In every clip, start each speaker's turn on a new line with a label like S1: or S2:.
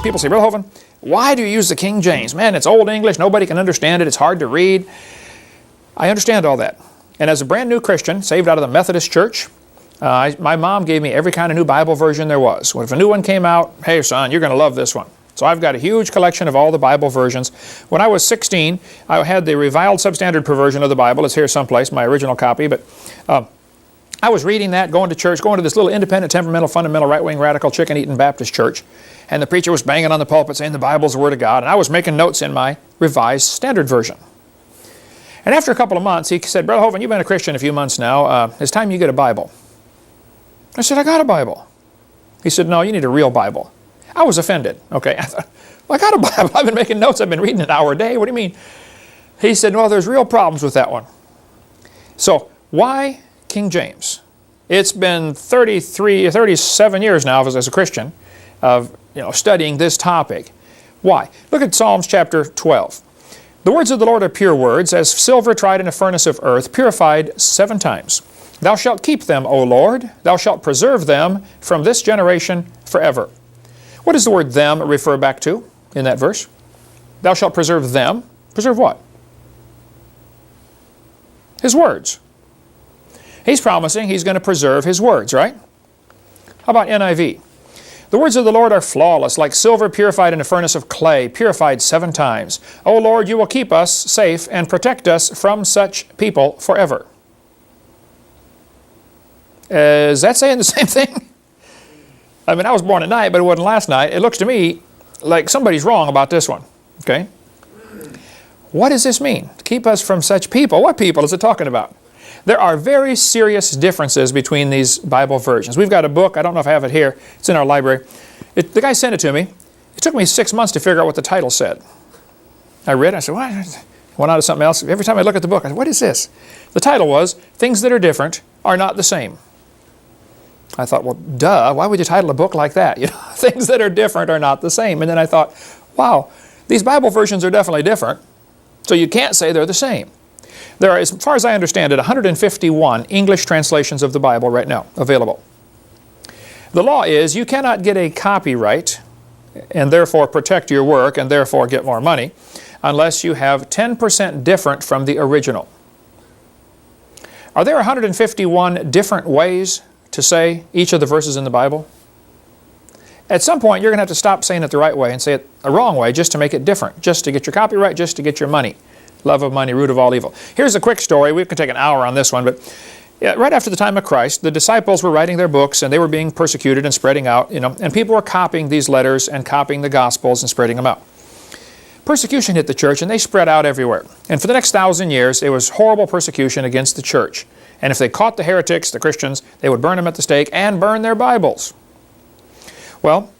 S1: People say, Brother Hovind, why do you use the King James? Man, it's Old English. Nobody can understand it. It's hard to read. I understand all that. And as a brand new Christian, saved out of the Methodist Church, my mom gave me every kind of new Bible version there was. If a new one came out, hey son, you're going to love this one. So I've got a huge collection of all the Bible versions. When I was 16, I had the reviled substandard version of the Bible. It's here someplace, my original copy. But I was reading that, going to church, going to this little independent, temperamental, fundamental, right-wing, radical, chicken-eating Baptist church. And the preacher was banging on the pulpit saying the Bible's the Word of God. And I was making notes in my revised standard version. And after a couple of months, he said, Brother Hovind, you've been a Christian a few months now. It's time you get a Bible. I said, I got a Bible. He said, no, you need a real Bible. I was offended. Okay, I thought, well, I got a Bible. I've been making notes. I've been reading an hour a day. What do you mean? He said, well, there's real problems with that one. So why King James? It's been 37 years now as a Christian of studying this topic. Why? Look at Psalms chapter 12. The words of the Lord are pure words, as silver tried in a furnace of earth, purified 7 times. Thou shalt keep them, O Lord. Thou shalt preserve them from this generation forever. What does the word them refer back to in that verse? Thou shalt preserve them. Preserve what? His words. He's promising He's going to preserve His words, right? How about NIV? The words of the Lord are flawless, like silver purified in a furnace of clay, purified 7 times. O Lord, you will keep us safe and protect us from such people forever. Is that saying the same thing? I mean, I was born at night, but it wasn't last night. It looks to me like somebody's wrong about this one. Okay? What does this mean? Keep us from such people. What people is it talking about? There are very serious differences between these Bible versions. We've got a book. I don't know if I have it here. It's in our library. The guy sent it to me. It took me 6 months to figure out what the title said. I read it. I said, what? Went on to something else. Every time I look at the book, I said, what is this? The title was, Things That Are Different Are Not the Same. I thought, well, duh, why would you title a book like that? Things that are different are not the same. And then I thought, wow, these Bible versions are definitely different, so you can't say they're the same. There are, as far as I understand it, 151 English translations of the Bible right now available. The law is you cannot get a copyright and therefore protect your work and therefore get more money unless you have 10% different from the original. Are there 151 different ways to say each of the verses in the Bible? At some point, you're going to have to stop saying it the right way and say it a wrong way just to make it different, just to get your copyright, just to get your money. Love of money, root of all evil. Here's a quick story. We could take an hour on this one, but right after the time of Christ, the disciples were writing their books and they were being persecuted and spreading out, and people were copying these letters and copying the Gospels and spreading them out. Persecution hit the church and they spread out everywhere. And for the next 1,000 years, it was horrible persecution against the church. And if they caught the heretics, the Christians, they would burn them at the stake and burn their Bibles. Well,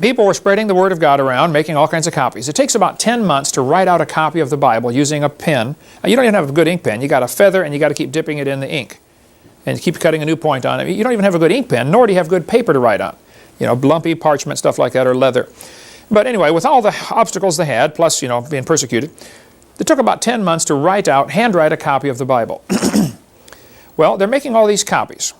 S1: people were spreading the Word of God around, making all kinds of copies. It takes about 10 months to write out a copy of the Bible using a pen. You don't even have a good ink pen. You got a feather and you got to keep dipping it in the ink and keep cutting a new point on it. You don't even have a good ink pen, nor do you have good paper to write on. Lumpy parchment, stuff like that, or leather. But anyway, with all the obstacles they had, plus, being persecuted, it took about 10 months to handwrite a copy of the Bible. Well, they're making all these copies.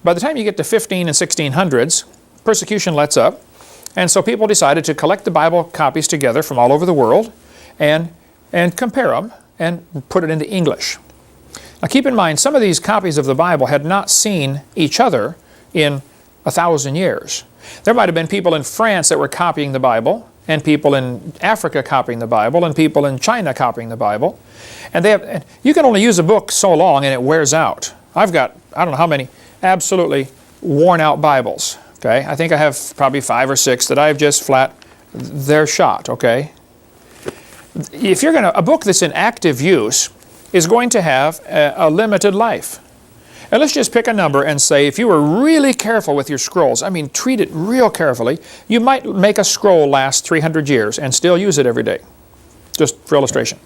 S1: By the time you get to 15 and 1600s, persecution lets up, and so people decided to collect the Bible copies together from all over the world and compare them and put it into English. Now keep in mind, some of these copies of the Bible had not seen each other in 1,000 years. There might have been people in France that were copying the Bible, and people in Africa copying the Bible, and people in China copying the Bible. And you can only use a book so long and it wears out. I've got, I don't know how many, absolutely worn out Bibles. Okay, I think I have probably 5 or 6 that I've just they're shot, okay? If you're a book that's in active use is going to have a limited life. And let's just pick a number and say if you were really careful with your scrolls, treat it real carefully, you might make a scroll last 300 years and still use it every day, just for illustration.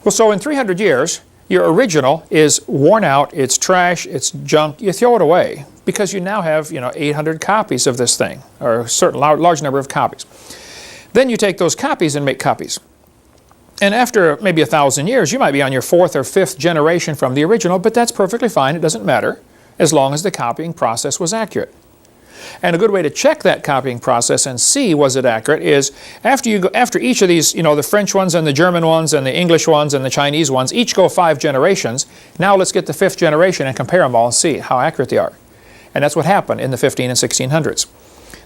S1: Well, so in 300 years, your original is worn out, it's trash, it's junk, you throw it away because you now have 800 copies of this thing, or a certain large number of copies. Then you take those copies and make copies. And after maybe 1,000 years, you might be on your 4th or 5th generation from the original, but that's perfectly fine. It doesn't matter as long as the copying process was accurate. And a good way to check that copying process and see was it accurate is after each of these, the French ones and the German ones and the English ones and the Chinese ones, each go 5 generations. Now let's get the 5th generation and compare them all and see how accurate they are. And that's what happened in the 15 and 1600s.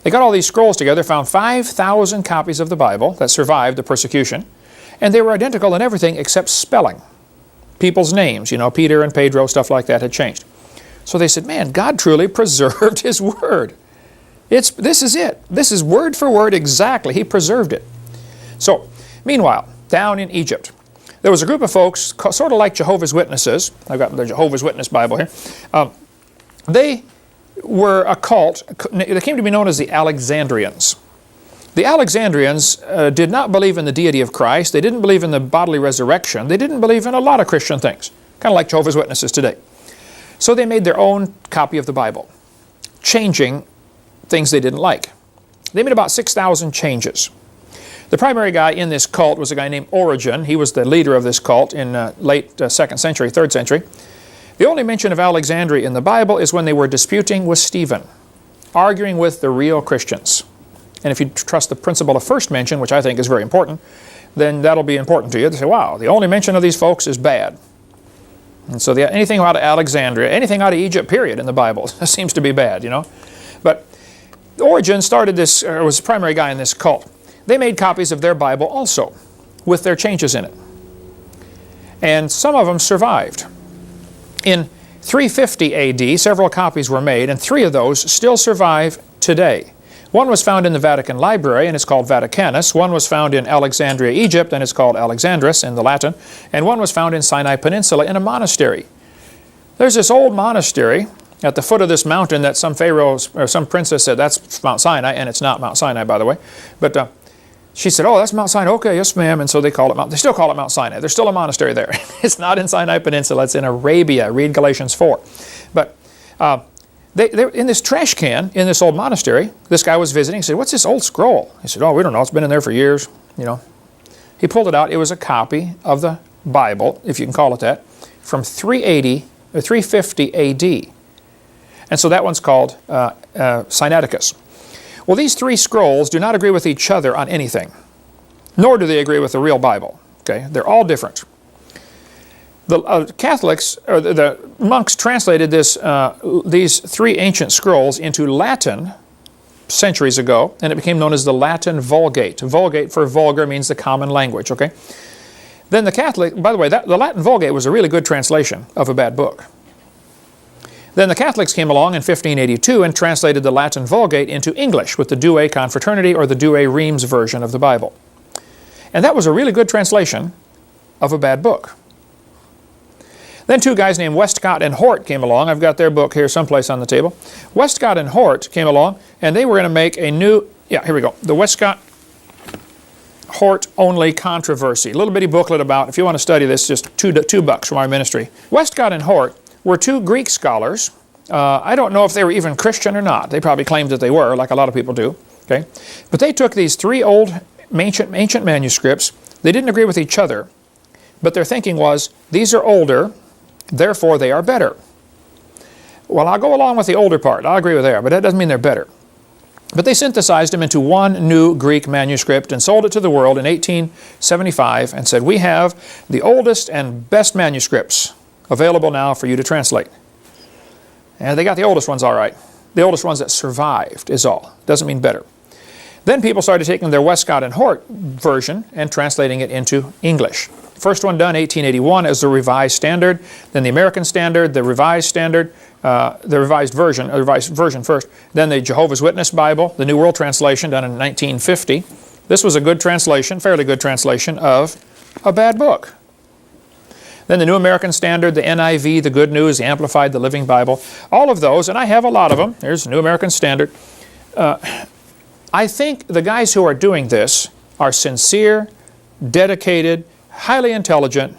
S1: They got all these scrolls together, found 5,000 copies of the Bible that survived the persecution, and they were identical in everything except spelling. People's names, Peter and Pedro, stuff like that had changed. So they said, man, God truly preserved His Word. This is it. This is word for word exactly. He preserved it. So, meanwhile, down in Egypt, there was a group of folks, sort of like Jehovah's Witnesses. I've got the Jehovah's Witness Bible here. They were a cult. They came to be known as the Alexandrians. The Alexandrians did not believe in the deity of Christ. They didn't believe in the bodily resurrection. They didn't believe in a lot of Christian things, kind of like Jehovah's Witnesses today. So they made their own copy of the Bible, changing things they didn't like. They made about 6,000 changes. The primary guy in this cult was a guy named Origen. He was the leader of this cult in late 2nd century, 3rd century. The only mention of Alexandria in the Bible is when they were disputing with Stephen, arguing with the real Christians. And if you trust the principle of first mention, which I think is very important, then that'll be important to you. They say, wow, the only mention of these folks is bad. And so anything out of Alexandria, anything out of Egypt, period, in the Bible seems to be bad, But Origen started this, or was the primary guy in this cult. They made copies of their Bible also, with their changes in it. And some of them survived. In 350 AD, several copies were made, and 3 of those still survive today. One was found in the Vatican Library, and it's called Vaticanus. One was found in Alexandria, Egypt, and it's called Alexandrus in the Latin. And one was found in Sinai Peninsula in a monastery. There's this old monastery at the foot of this mountain that some pharaoh or some princess said, that's Mount Sinai, and it's not Mount Sinai, by the way. But she said, oh, that's Mount Sinai. Okay, yes, ma'am. And so they still call it Mount Sinai. There's still a monastery there. It's not in Sinai Peninsula. It's in Arabia. Read Galatians 4. But they're in this trash can in this old monastery. This guy was visiting. He said, what's this old scroll? He said, oh, we don't know. It's been in there for years. He pulled it out. It was a copy of the Bible, if you can call it that, from 380 or 350 AD. And so that one's called Sinaiticus. Well, these 3 scrolls do not agree with each other on anything, nor do they agree with the real Bible. Okay, they're all different. The Catholics, or the monks, translated these 3 ancient scrolls into Latin centuries ago, and it became known as the Latin Vulgate. Vulgate for vulgar means the common language. Okay. Then the Catholic, by the way, the Latin Vulgate was a really good translation of a bad book. Then the Catholics came along in 1582 and translated the Latin Vulgate into English with the Douay Confraternity or the Douay-Rheims version of the Bible. And that was a really good translation of a bad book. Then 2 guys named Westcott and Hort came along. I've got their book here someplace on the table. Westcott and Hort came along, and they were going to make a new, here we go, the Westcott-Hort Only Controversy. A little bitty booklet about, if you want to study this, just $2 from our ministry. Westcott and Hort were 2 Greek scholars. I don't know if they were even Christian or not. They probably claimed that they were, like a lot of people do. Okay, but they took these 3 old ancient manuscripts. They didn't agree with each other, but their thinking was, these are older, therefore they are better. Well, I'll go along with the older part. I'll agree with that, but that doesn't mean they're better. But they synthesized them into one new Greek manuscript and sold it to the world in 1875 and said, we have the oldest and best manuscripts available now for you to translate. And they got the oldest ones all right. The oldest ones that survived is all. Doesn't mean better. Then people started taking their Westcott and Hort version and translating it into English. First one done, 1881, as the Revised Standard. Then the American Standard, the Revised Standard, the revised version first. Then the Jehovah's Witness Bible, the New World Translation, done in 1950. This was a good translation, fairly good translation of a bad book. Then the New American Standard, the NIV, the Good News, the Amplified, the Living Bible. All of those, and I have a lot of them. There's the New American Standard. I think the guys who are doing this are sincere, dedicated, highly intelligent,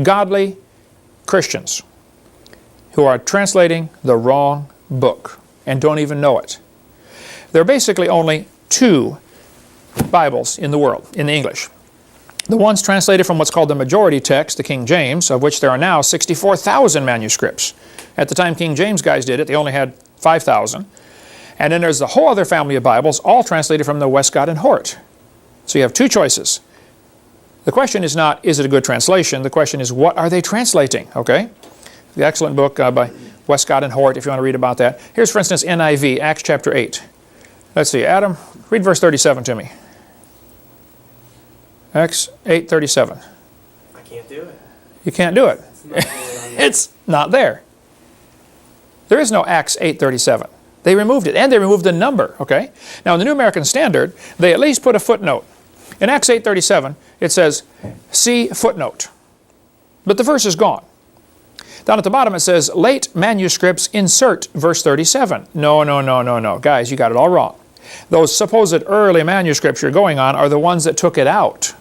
S1: godly Christians who are translating the wrong book and don't even know it. There are basically only 2 Bibles in the world, in the English. The one's translated from what's called the majority text, the King James, of which there are now 64,000 manuscripts. At the time King James guys did it, they only had 5,000. And then there's the whole other family of Bibles, all translated from the Westcott and Hort. So you have two choices. The question is not, is it a good translation? The question is, what are they translating? Okay? The excellent book by Westcott and Hort, if you want to read about that. Here's, for instance, NIV, Acts chapter 8. Let's see, Adam, read verse 37 to me. Acts 8:37.
S2: I can't do it.
S1: You can't do it.
S2: It's
S1: It's not
S2: not
S1: there. There is no Acts 8:37. They removed it, and they removed the number, okay? Now, in the New American Standard, they at least put a footnote. In Acts 8:37, it says, see footnote. But the verse is gone. Down at the bottom it says, late manuscripts insert verse 37. No, no, no, no, no. Guys, you got it all wrong. Those supposed early manuscripts you're going on are the ones that took it out.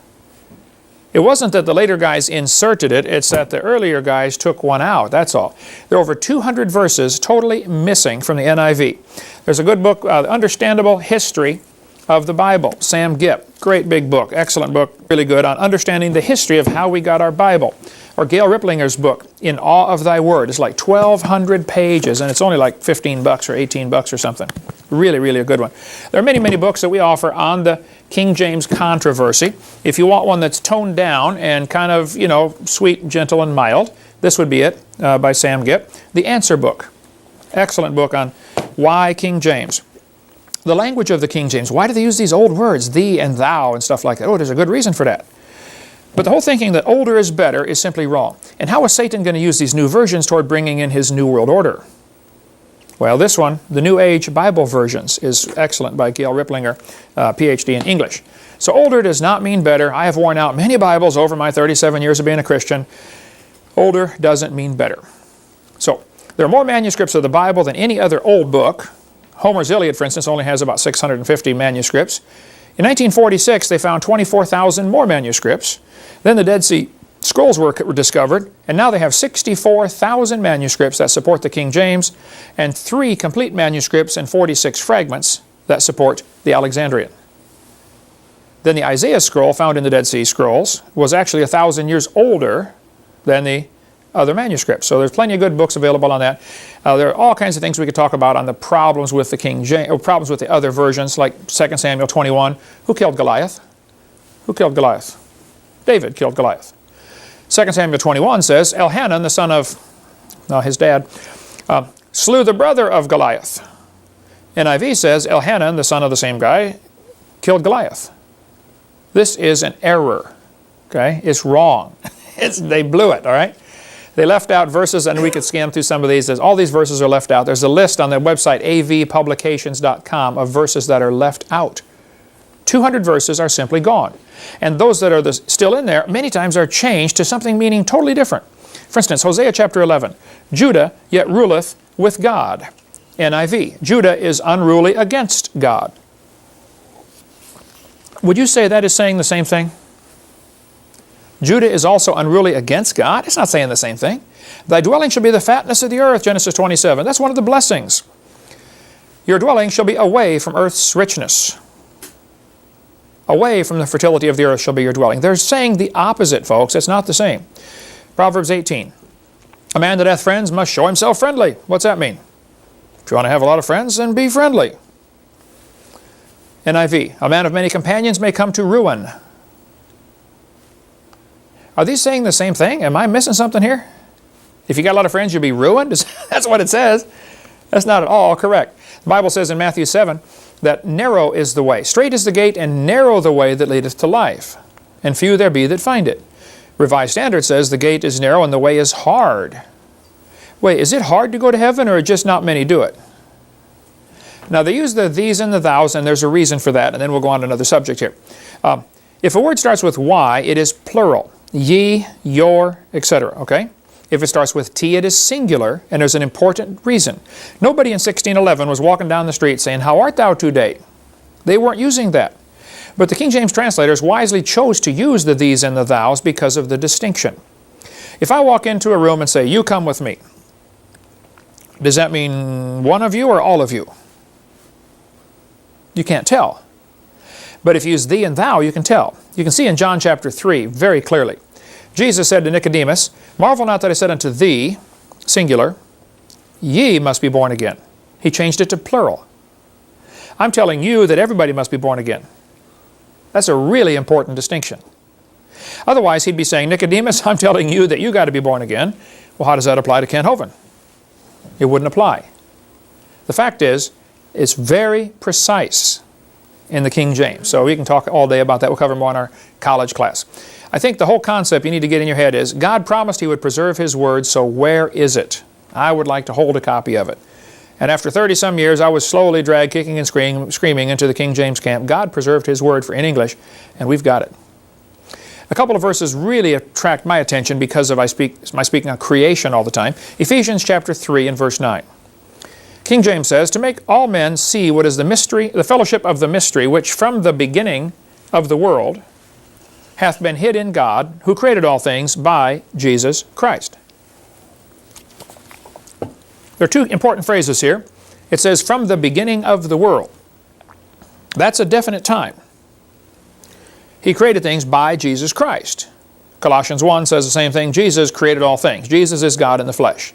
S1: It wasn't that the later guys inserted it, it's that the earlier guys took one out, that's all. There are over 200 verses totally missing from the NIV. There's a good book, Understandable History of the Bible, Sam Gipp. Great big book, excellent book, really good on understanding the history of how we got our Bible. Or Gail Riplinger's book, In Awe of Thy Word. It's like 1,200 pages, and it's only like $15 or $18 or something. Really, really a good one. There are many, many books that we offer on the King James controversy. If you want one that's toned down and kind of, you know, sweet, gentle, and mild, this would be it, by Sam Gipp. The Answer Book. Excellent book on why King James. The language of the King James. Why do they use these old words, thee and thou and stuff like that? Oh, there's a good reason for that. But the whole thinking that older is better is simply wrong. And how is Satan going to use these new versions toward bringing in his New World Order? Well, this one, the New Age Bible Versions, is excellent by Gail Riplinger, PhD in English. So older does not mean better. I have worn out many Bibles over my 37 years of being a Christian. Older doesn't mean better. So there are more manuscripts of the Bible than any other old book. Homer's Iliad, for instance, only has about 650 manuscripts. In 1946, they found 24,000 more manuscripts. Then the Dead Sea Scrolls were discovered, and now they have 64,000 manuscripts that support the King James, and 3 complete manuscripts and 46 fragments that support the Alexandrian. Then the Isaiah scroll found in the Dead Sea Scrolls was actually 1,000 years older than the other manuscripts. So there's plenty of good books available on that. There are all kinds of things we could talk about on the problems with the King James, or problems with the other versions, like 2 Samuel 21. Who killed Goliath? Who killed Goliath? David killed Goliath. 2 Samuel 21 says, Elhanan, the son of his dad, slew the brother of Goliath. NIV says, Elhanan, the son of the same guy, killed Goliath. This is an error. Okay? It's wrong. They blew it, all right? They left out verses, and we could scan through some of these. All these verses are left out. There's a list on the website, avpublications.com, of verses that are left out. 200 verses are simply gone. And those that are still in there, many times are changed to something meaning totally different. For instance, Hosea chapter 11, Judah yet ruleth with God. NIV, Judah is unruly against God. Would you say that is saying the same thing? Judah is also unruly against God? It's not saying the same thing. Thy dwelling shall be the fatness of the earth, Genesis 27. That's one of the blessings. Your dwelling shall be away from earth's richness. Away from the fertility of the earth shall be your dwelling. They're saying the opposite, folks. It's not the same. Proverbs 18. A man that hath friends must show himself friendly. What's that mean? If you want to have a lot of friends, then be friendly. NIV. A man of many companions may come to ruin. Are these saying the same thing? Am I missing something here? If you got a lot of friends, you'll be ruined? That's what it says. That's not at all correct. The Bible says in Matthew 7 that narrow is the way. Straight is the gate, and narrow the way that leadeth to life. And few there be that find it. Revised Standard says the gate is narrow and the way is hard. Wait, is it hard to go to heaven, or just not many do it? Now they use the these and the thous, and there's a reason for that, and then we'll go on to another subject here. If a word starts with Y, it is plural. Ye, your, etc. Okay? If it starts with T, it is singular, and there's an important reason. Nobody in 1611 was walking down the street saying, "How art thou today?" They weren't using that. But the King James translators wisely chose to use the these and the thous because of the distinction. If I walk into a room and say, "You come with me," does that mean one of you or all of you? You can't tell. But if you use thee and thou, you can tell. You can see in John chapter 3 very clearly. Jesus said to Nicodemus, "Marvel not that I said unto thee," singular, "ye must be born again." He changed it to plural. I'm telling you that everybody must be born again. That's a really important distinction. Otherwise, he'd be saying, Nicodemus, I'm telling you that you got to be born again. Well, how does that apply to Kent Hovind? It wouldn't apply. The fact is, it's very precise in the King James. So we can talk all day about that. We'll cover more in our college class. I think the whole concept you need to get in your head is God promised He would preserve His Word, so where is it? I would like to hold a copy of it. And after 30-some years, I was slowly dragged, kicking and screaming into the King James camp. God preserved His Word in English, and we've got it. A couple of verses really attract my attention because of my speaking on creation all the time. Ephesians chapter 3 and verse 9. King James says, to make all men see what is the mystery, the fellowship of the mystery, which from the beginning of the world hath been hid in God, who created all things by Jesus Christ. There are two important phrases here. It says, from the beginning of the world. That's a definite time. He created things by Jesus Christ. Colossians 1 says the same thing. Jesus created all things. Jesus is God in the flesh.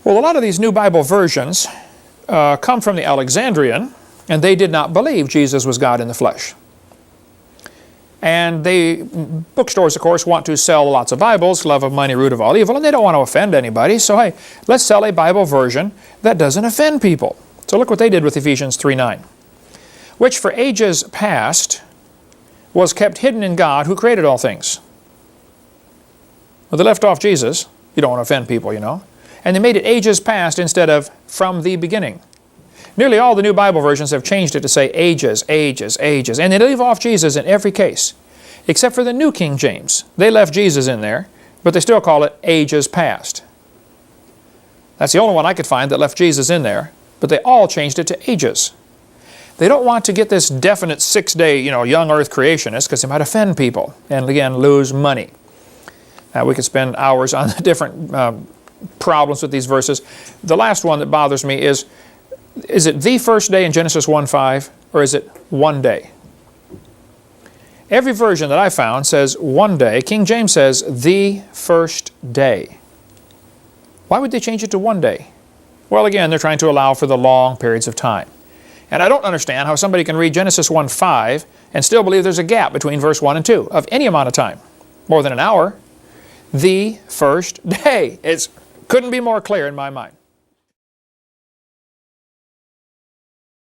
S1: Well, a lot of these new Bible versions come from the Alexandrian, and they did not believe Jesus was God in the flesh. And bookstores, of course, want to sell lots of Bibles, love of money, root of all evil, and they don't want to offend anybody. So, hey, let's sell a Bible version that doesn't offend people. So look what they did with Ephesians 3:9. Which for ages past was kept hidden in God, who created all things. Well, they left off Jesus. You don't want to offend people, you know. And they made it ages past instead of from the beginning. Nearly all the new Bible versions have changed it to say ages, ages, ages. And they leave off Jesus in every case, except for the New King James. They left Jesus in there, but they still call it ages past. That's the only one I could find that left Jesus in there, but they all changed it to ages. They don't want to get this definite 6-day, young earth creationist, because they might offend people and, again, lose money. We could spend hours on the different problems with these verses. The last one that bothers me is it the first day in Genesis 1:5, or is it one day? Every version that I found says one day. King James says the first day. Why would they change it to one day? Well, again, they're trying to allow for the long periods of time. And I don't understand how somebody can read Genesis 1:5 and still believe there's a gap between verse 1 and 2 of any amount of time, more than an hour. The first day. It couldn't be more clear in my mind.